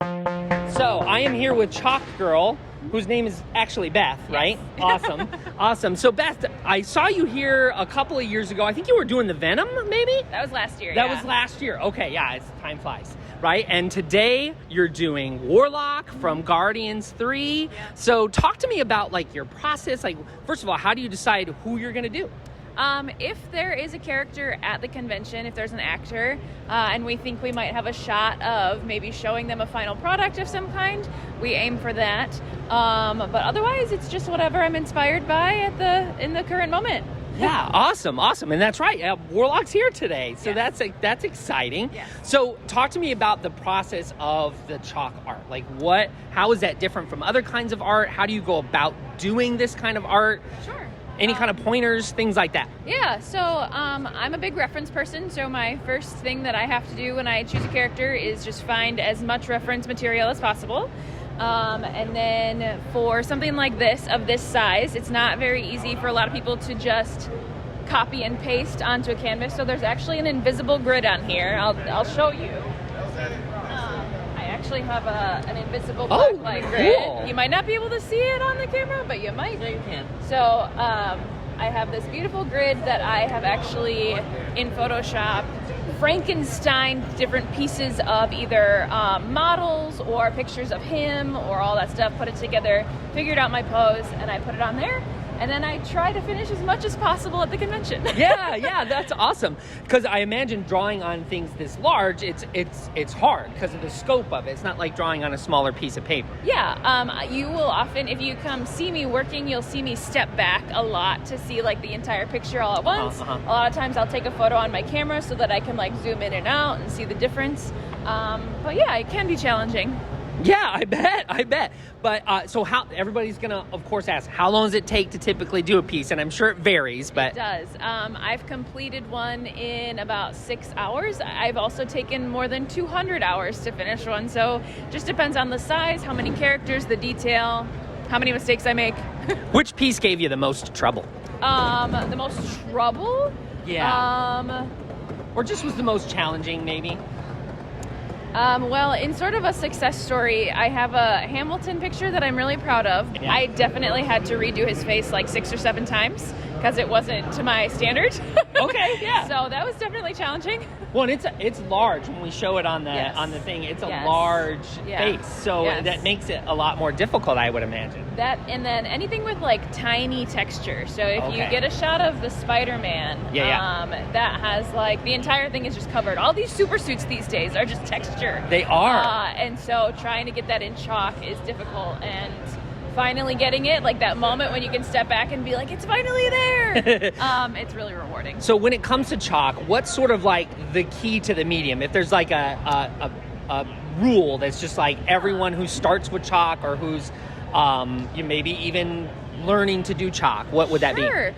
So I am here with Chalk Girl, whose name is actually Beth, right? Yes. Awesome. So Beth, I saw you here a couple of years ago. I think you were doing the Venom, maybe? That was last year, That was last year. Okay, yeah, time flies, right? And today you're doing Warlock from Guardians 3. Yeah. So talk to me about like your process. Like, first of all, how do you decide who you're gonna do? If there is a character at the convention, if there's an actor, and we think we might have a shot of maybe showing them a final product of some kind, we aim for that. But otherwise, it's just whatever I'm inspired by in the current moment. Yeah, awesome. And that's right. Warlock's here today, so Yes. that's exciting. Yes. So talk to me about the process of the chalk art. Like, how is that different from other kinds of art? How do you go about doing this kind of art? Sure. Any kind of pointers, things like that? Yeah, so I'm a big reference person, so my first thing that I have to do when I choose a character is just find as much reference material as possible. And then for something like this, of this size, it's not very easy for a lot of people to just copy and paste onto a canvas, so there's actually an invisible grid on here. I'll show you. I actually have an invisible blacklight grid. Cool. You might not be able to see it on the camera, but you might. Yeah, you can. So I have this beautiful grid that I have actually in Photoshop Frankenstein different pieces of either models or pictures of him or all that stuff, put it together, figured out my pose, and I put it on there. And then I try to finish as much as possible at the convention. Yeah, that's awesome. Because I imagine drawing on things this large, it's hard because of the scope of it. It's not like drawing on a smaller piece of paper. Yeah, you will often, if you come see me working, you'll see me step back a lot to see like the entire picture all at once. A lot of times I'll take a photo on my camera so that I can like zoom in and out and see the difference. But yeah, it can be challenging. Yeah, I bet. But so how everybody's gonna, of course, ask how long does it take to typically do a piece, and I'm sure it varies. But it does. I've completed one in about 6 hours. I've also taken more than 200 hours to finish one. So just depends on the size, how many characters, the detail, how many mistakes I make. Which piece gave you the most trouble? The most trouble? Yeah. Or just was the most challenging, maybe? Well, in sort of a success story, I have a Hamilton picture that I'm really proud of. Yeah. I definitely had to redo his face like 6 or 7 times because it wasn't to my standard. Okay, yeah. So that was definitely challenging. Well, and it's large when we show it on the Yes. on the thing. It's a Yes. large Yeah. face, so Yes. that makes it a lot more difficult, I would imagine. That, and then anything with like tiny texture. So if you Okay. get a shot of the Spider-Man, that has like the entire thing is just covered. All these super suits these days are just texture. They are. And so trying to get that in chalk is difficult, and finally getting it, like that moment when you can step back and be like, it's finally there. It's really rewarding. So when it comes to chalk, what's sort of like the key to the medium? If there's like a rule that's just like everyone who starts with chalk or who's you maybe even learning to do chalk, what would that be? Sure.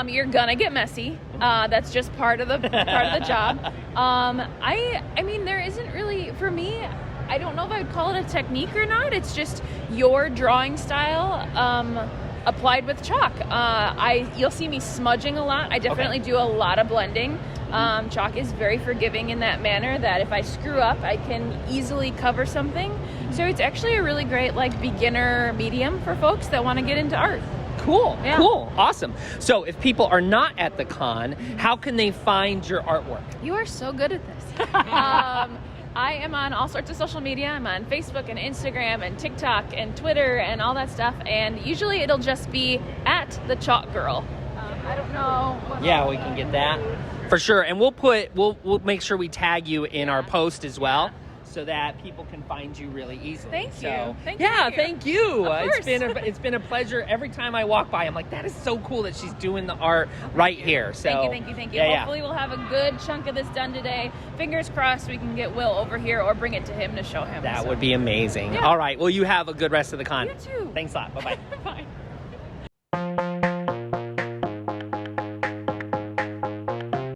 You're gonna get messy. That's just part of the job. I mean, there isn't really, for me, I don't know if I would call it a technique or not. It's just your drawing style applied with chalk. You'll see me smudging a lot. I definitely do a lot of blending. Chalk is very forgiving in that manner that if I screw up, I can easily cover something. So it's actually a really great like beginner medium for folks that want to get into art. Cool, Yeah. cool, awesome. So if people are not at the con, how can they find your artwork? You are so good at this. I am on all sorts of social media. I'm on Facebook and Instagram and TikTok and Twitter and all that stuff. And usually it'll just be at the Chalk Girl. I don't know. Yeah, we can get that for sure. And we'll make sure we tag you in our post as well, so that people can find you really easily. Thank you. Thank you. Of course. It's been a pleasure. Every time I walk by, I'm like, that is so cool that she's doing the art right here. So Thank you. Hopefully we'll have a good chunk of this done today. Fingers crossed we can get Will over here or bring it to him to show him. That would be amazing. Yeah. All right. Well, you have a good rest of the con. You too. Thanks a lot. Bye-bye. Bye.